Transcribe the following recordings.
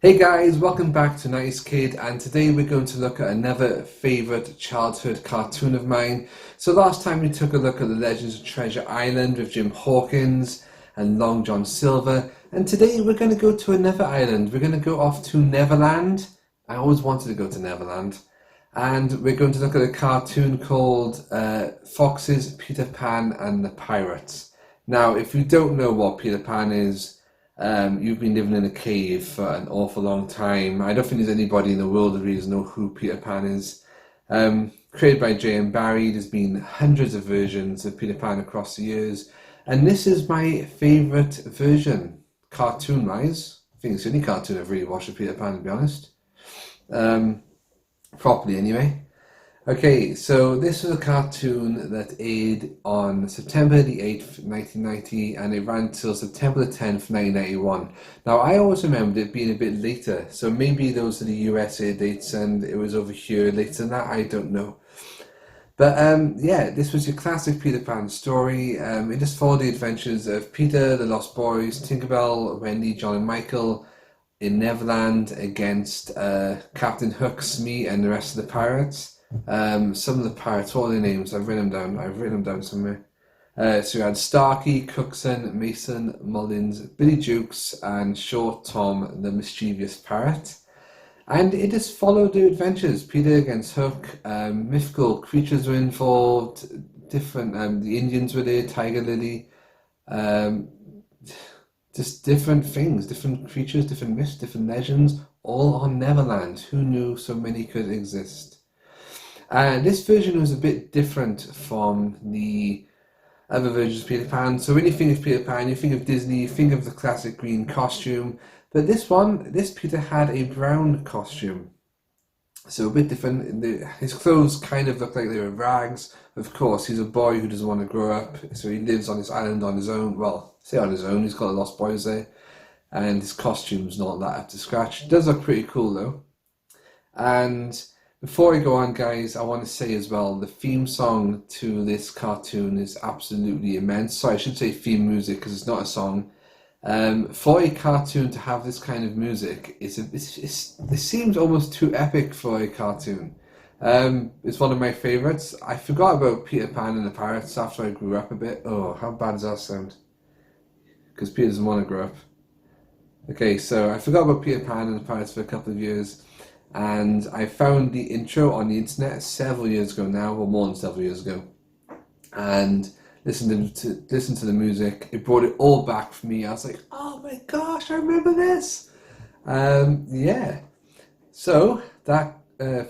Hey guys, welcome back to Nice Kid, and today we're going to look at another favourite childhood cartoon of mine. So last time we took a look at The Legends of Treasure Island with Jim Hawkins and Long John Silver, and today we're going to go to another island. We're going to go off to Neverland. I always wanted to go to Neverland. And we're going to look at a cartoon called Foxes, Peter Pan and the Pirates. Now, if you don't know what Peter Pan is, you've been living in a cave for an awful long time. I don't think there's anybody in the world that really knows who Peter Pan is. Created by J.M. Barrie, there's been hundreds of versions of Peter Pan across the years. And this is my favourite version, cartoon-wise. I think it's the only cartoon I've really watched of Peter Pan, to be honest. Properly, anyway. Okay, so this was a cartoon that aired on September the 8th, 1990, and it ran till September the 10th, 1991. Now, I always remembered it being a bit later, so maybe those are the USA dates and it was over here later than that, I don't know. But yeah, this was your classic Peter Pan story. It just followed the adventures of Peter, the Lost Boys, Tinkerbell, Wendy, John and Michael in Neverland against Captain Hook, Smee and the rest of the pirates. Some of the pirates, what are their names? I've written them down somewhere. So we had Starkey, Cookson, Mason, Mullins, Billy Jukes, and Short Tom, the mischievous parrot. And it just followed their adventures. Peter against Hook, mythical creatures were involved, different, the Indians were there, Tiger Lily, just different things, different creatures, different myths, different legends, all on Neverland. Who knew so many could exist? This version was a bit different from the other versions of Peter Pan. So when you think of Peter Pan, you think of Disney, you think of the classic green costume. But this Peter had a brown costume. So a bit different. His clothes kind of look like they were rags. Of course, he's a boy who doesn't want to grow up. So he lives on this island on his own. Well, say on his own, he's got the Lost Boys there. And his costume's not that up to scratch. It does look pretty cool though. And before I go on, guys, I want to say as well, the theme song to this cartoon is absolutely immense. Sorry, I should say theme music because it's not a song. For a cartoon to have this kind of music, it seems almost too epic for a cartoon. It's one of my favourites. I forgot about Peter Pan and the Pirates after I grew up a bit. Oh, how bad does that sound? Because Peter doesn't want to grow up. Okay, so I forgot about Peter Pan and the Pirates for a couple of years. And I found the intro on the internet several years ago now, or more than several years ago, and listened to the music. It brought it all back for me. I was like, oh my gosh, I remember this. Yeah. So that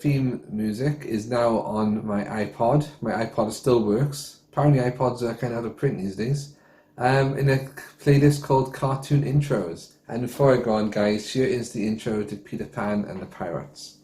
theme music is now on my iPod. My iPod still works. Apparently iPods are kind of out of print these days. In a playlist called Cartoon Intros. And before I go on, guys, here is the intro to Peter Pan and the Pirates.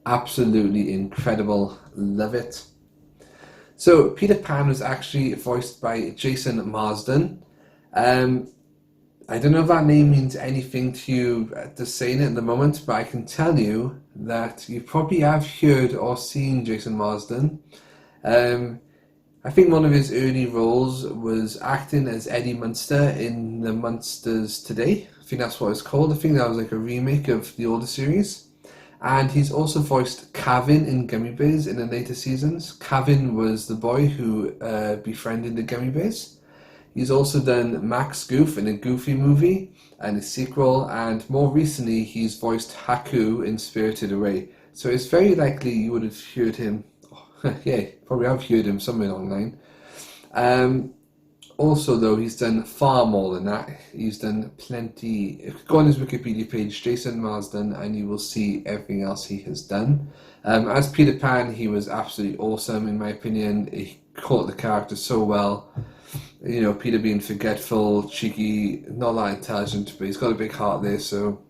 Absolutely incredible, love it. So Peter Pan was actually voiced by Jason Marsden. I don't know if that name means anything to you just saying it at the moment, but I can tell you that you probably have heard or seen Jason Marsden. I think one of his early roles was acting as Eddie Munster in The Munsters Today. I think that's what it's called. I think that was like a remake of the older series. And he's also voiced Kevin in Gummy Bears in the later seasons. Kevin was the boy who befriended the Gummy Bears. He's also done Max Goof in a Goofy movie and a sequel, and more recently he's voiced Haku in Spirited Away. So it's very likely you would have heard him. Yeah, probably have heard him somewhere online. Also, though, he's done far more than that. He's done plenty. Go on his Wikipedia page, Jason Marsden, and you will see everything else he has done. As Peter Pan, he was absolutely awesome, in my opinion. He caught the character so well. You know, Peter being forgetful, cheeky, not that intelligent, but he's got a big heart there, so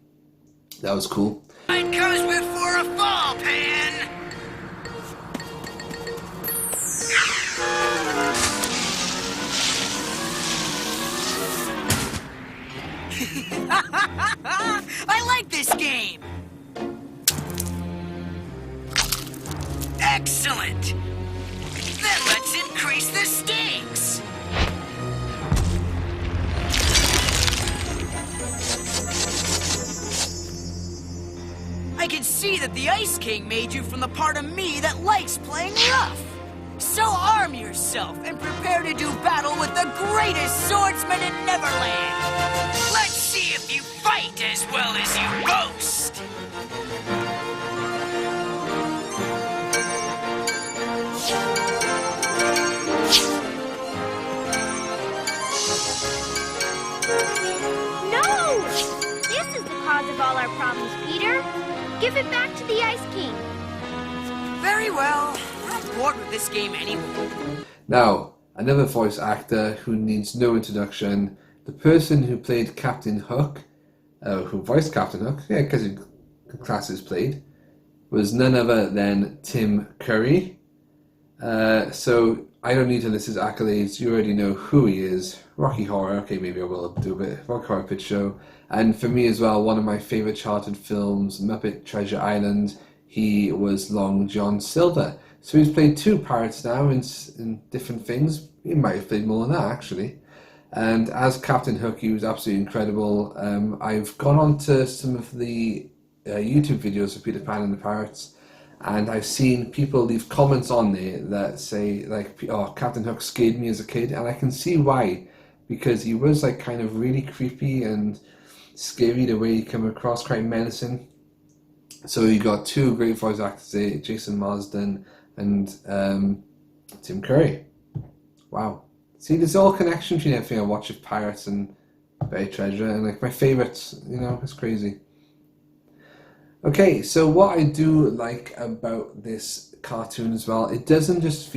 that was cool. It comes before a fall, Pan! I like this game! Excellent! Then let's increase the stakes! I can see that the Ice King made you from the part of me that likes playing rough. So arm yourself and prepare to do battle with the greatest swordsman in Neverland. Let's see if you fight as well as you boast. No! This is the cause of all our problems, Peter. Give it back to the Ice King. Very well. I'm bored with this game anyway. Now, another voice actor who needs no introduction, the person who played Captain Hook, who voiced Captain Hook, yeah, because the class is played, was none other than Tim Curry. So I don't need to list his accolades, you already know who he is. Rocky Horror, okay, maybe I will do a bit. Rocky Horror Picture Show. And for me as well, one of my favourite childhood films, Muppet Treasure Island, he was Long John Silver. So he's played two pirates now in different things. He might have played more than that, actually. And as Captain Hook, he was absolutely incredible. I've gone on to some of the YouTube videos of Peter Pan and the Pirates, and I've seen people leave comments on there that say, like, oh, Captain Hook scared me as a kid, and I can see why. Because he was, like, kind of really creepy and scary the way he came across, quite menacing. So you got two great voice actors there, Jason Marsden and Tim Curry. Wow. See, there's all connection between everything I watch of Pirates and Buried Treasure, and like my favourites, you know, it's crazy. Okay, so what I do like about this cartoon as well, it doesn't just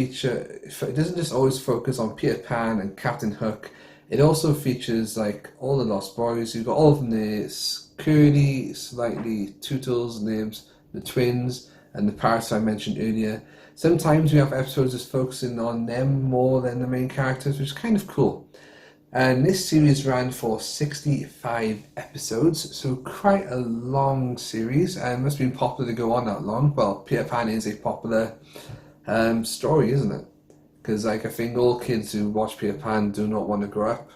always focus on Peter Pan and Captain Hook. It also features like all the Lost Boys. You've got all of them there, Curly, slightly Tootles, Nibs, the twins, and the pirates I mentioned earlier. Sometimes we have episodes just focusing on them more than the main characters, which is kind of cool. And this series ran for 65 episodes, so quite a long series, and it must have been popular to go on that long. Well, Peter Pan is a popular story, isn't it? Because like I think all kids who watch Peter Pan do not want to grow up.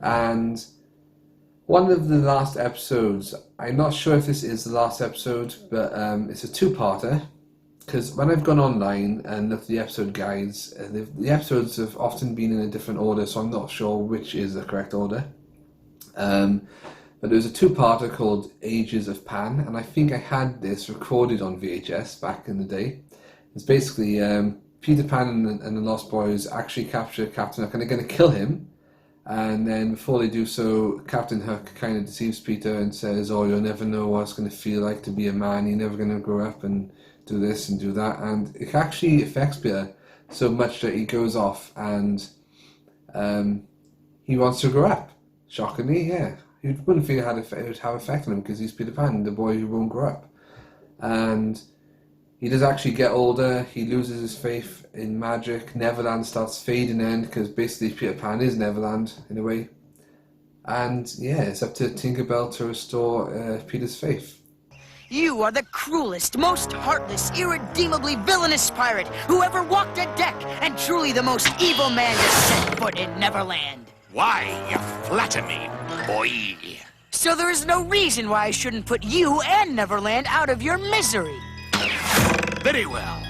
And one of the last episodes, I'm not sure if this is the last episode, but it's a two-parter. Because when I've gone online and looked at the episode guides, the episodes have often been in a different order, so I'm not sure which is the correct order. But there's a two-parter called Ages of Pan, and I think I had this recorded on VHS back in the day. It's basically Peter Pan and the Lost Boys actually capture Captain Hook, and they're going to kill him. And then before they do so, Captain Hook kind of deceives Peter and says, oh, you'll never know what it's going to feel like to be a man, you're never going to grow up and do this and do that. And it actually affects Peter so much that he goes off and he wants to grow up. Shockingly, yeah. You wouldn't think it would have effect on him because he's Peter Pan, the boy who won't grow up. And he does actually get older, he loses his faith in magic, Neverland starts fading in because basically Peter Pan is Neverland in a way. And yeah, it's up to Tinkerbell to restore Peter's faith. You are the cruelest, most heartless, irredeemably villainous pirate who ever walked a deck, and truly the most evil man to set foot in Neverland. Why, you flatter me, boy. So there is no reason why I shouldn't put you and Neverland out of your misery. Very well.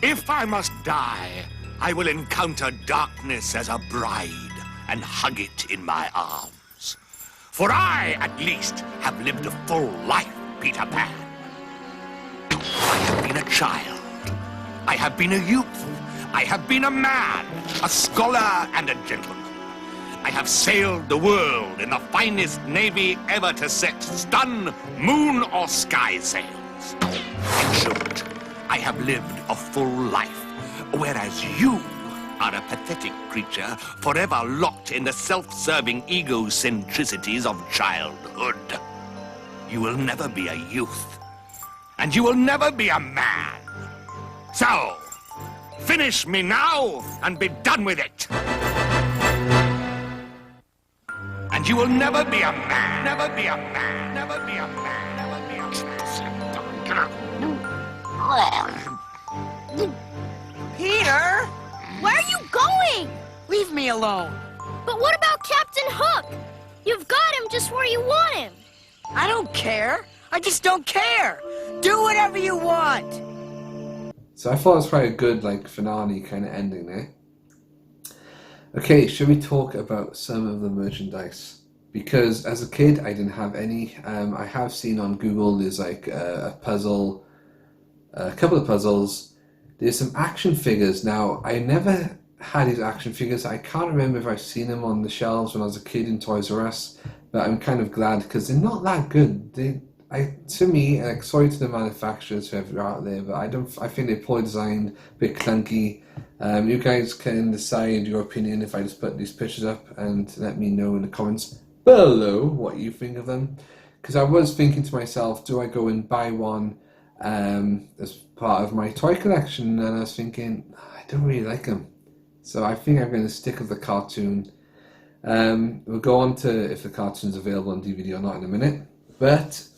If I must die, I will encounter darkness as a bride and hug it in my arms. For I, at least, have lived a full life, Peter Pan. I have been a child. I have been a youth. I have been a man, a scholar and a gentleman. I have sailed the world in the finest navy ever to set stun, moon, or sky sails. In short, I have lived a full life, whereas you are a pathetic creature forever locked in the self-serving egocentricities of childhood. You will never be a youth, and you will never be a man. So, finish me now and be done with it. And you will never be a man, never be a man, never be a man, never be a man. Peter! Where are you going? Leave me alone. But what about Captain Hook? You've got him just where you want him. I don't care. I just don't care. Do whatever you want. So I thought it was quite a good finale kind of ending there. Okay, should we talk about some of the merchandise? Because as a kid, I didn't have any. I have seen on Google there's a puzzle, a couple of puzzles. There's some action figures. Now, I never had these action figures. I can't remember if I've seen them on the shelves when I was a kid in Toys R Us, but I'm kind of glad because they're not that good. To me, sorry to the manufacturers whoever are out there, but I think they're poorly designed, a bit clunky. You guys can decide your opinion if I just put these pictures up and let me know in the comments below what you think of them. Because I was thinking to myself, do I go and buy one as part of my toy collection? And I was thinking, I don't really like them. So I think I'm going to stick with the cartoon. We'll go on to if the cartoon's available on DVD or not in a minute. But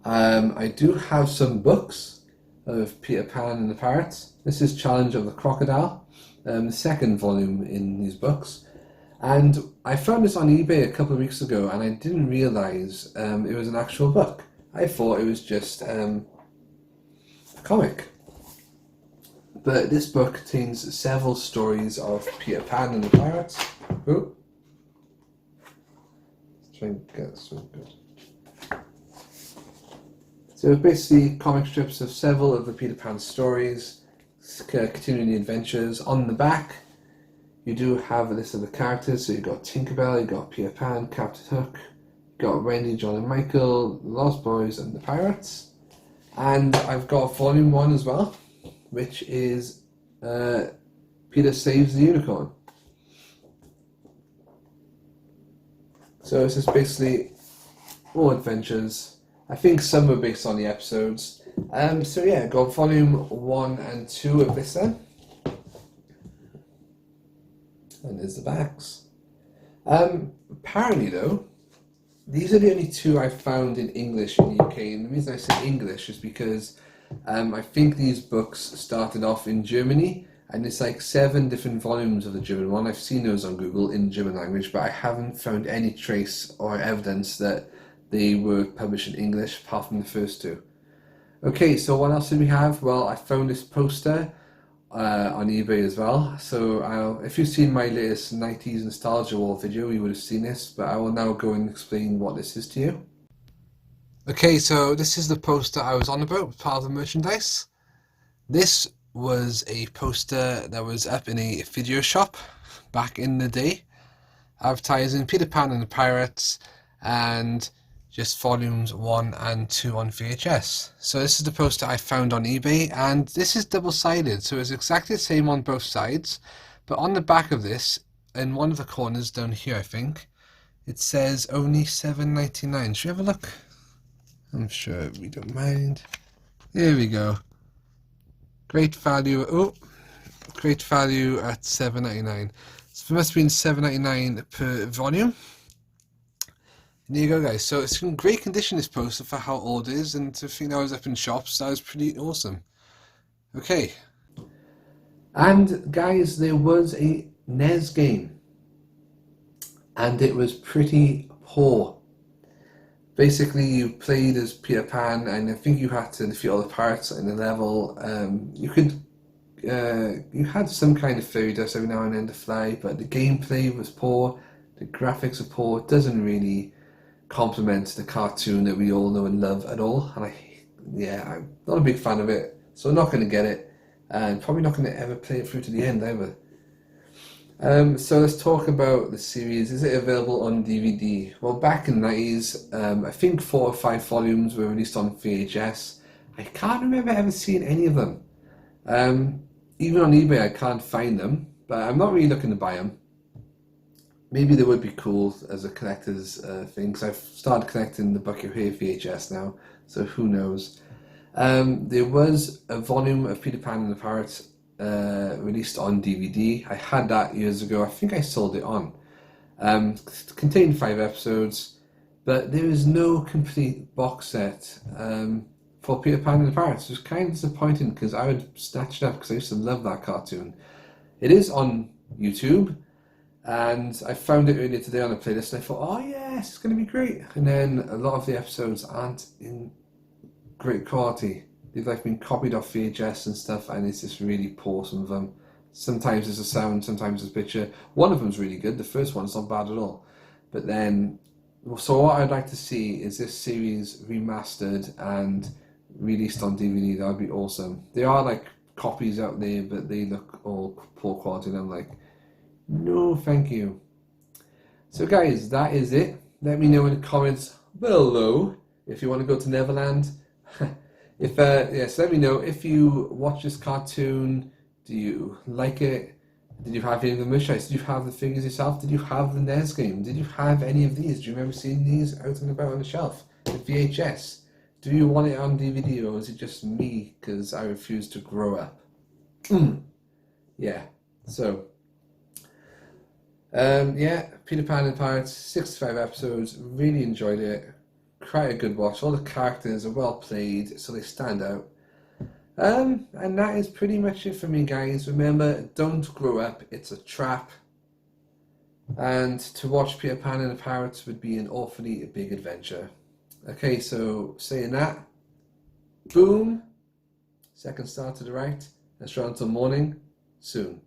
I do have some books of Peter Pan and the Pirates. This is Challenge of the Crocodile, the second volume in these books. And I found this on eBay a couple of weeks ago and I didn't realise it was an actual book. I thought it was just a comic. But this book contains several stories of Peter Pan and the Pirates. Oh. Let's try and get this one good. So basically comic strips of several of the Peter Pan stories, continuing the adventures. On the back, you do have a list of the characters. So you've got Tinkerbell, you've got Peter Pan, Captain Hook, you've got Wendy, John and Michael, the Lost Boys and the Pirates. And I've got volume 1 as well, which is Peter Saves the Unicorn. So it's just basically all adventures. I think some were based on the episodes. So yeah, got volume 1 and 2 of this then. And there's the backs. Apparently though, these are the only two I've found in English in the UK. And the reason I say English is because I think these books started off in Germany. And it's 7 different volumes of the German one. I've seen those on Google in German language, but I haven't found any trace or evidence that they were published in English, apart from the first 2. Okay, so what else did we have? Well, I found this poster on eBay as well. So if you've seen my latest 90s Nostalgia Wall video, you would have seen this, but I will now go and explain what this is to you. Okay, so this is the poster I was on about, part of the merchandise. This was a poster that was up in a video shop back in the day, advertising Peter Pan and the Pirates, and just volumes 1 and 2 on VHS. So this is the poster I found on eBay, and this is double-sided, so it's exactly the same on both sides, but on the back of this, in one of the corners down here I think, it says only $7.99. Should we have a look? I'm sure we don't mind. There we go. Great value. Oh, great value at $7.99. So it must have been $7.99 per volume. There you go, guys. So it's in great condition, this poster, for how old it is, and to think that was up in shops, that was pretty awesome. Okay. And guys, there was a NES game. and it was pretty poor. Basically, you played as Peter Pan, and I think you had to defeat all the pirates in the level. You had some kind of fairy dust every now and then to fly, but the gameplay was poor, the graphics are poor, it doesn't really complement the cartoon that we all know and love at all, and I'm not a big fan of it, so I'm not going to get it, and probably not going to ever play it through to the end either. So let's talk about the series. Is it available on DVD? Well, back in the 90s, I think 4 or 5 volumes were released on VHS. I can't remember ever seeing any of them. Even on eBay I can't find them, but I'm not really looking to buy them. Maybe they would be cool as a collector's thing, because I've started collecting the Bucky O'Hare VHS now, so who knows. There was a volume of Peter Pan and the Pirates released on DVD. I had that years ago. I think I sold it on. It contained 5 episodes, but there is no complete box set for Peter Pan and the Pirates. It was kind of disappointing, because I would snatch it up because I used to love that cartoon. It is on YouTube, and I found it earlier today on a playlist, and I thought, oh yes, it's going to be great. And then a lot of the episodes aren't in great quality. They've like been copied off VHS and stuff, and it's just really poor, some of them. Sometimes it's a sound, sometimes it's a picture. One of them's really good, the first one's not bad at all. But then, so what I'd like to see is this series remastered and released on DVD. That would be awesome. There are like copies out there, but they look all poor quality, and I'm like, no thank you. So guys, that is it. Let me know in the comments below if you want to go to Neverland. So let me know if you watch this cartoon. Do you like it? Did you have any of the merchandise? Did you have the figures yourself? Did you have the NES game? Did you have any of these? Do you remember seeing these out and about on the shelf? The VHS? Do you want it on DVD, or is it just me because I refuse to grow up? Yeah. So, Peter Pan and Pirates, 65 episodes. Really enjoyed it. Quite a good watch. All the characters are well played, so they stand out. And that is pretty much it for me, guys. Remember, don't grow up. It's a trap. And to watch Peter Pan and the Pirates would be an awfully big adventure. Okay, so saying that, boom. Second star to the right. Let's run until morning. Soon.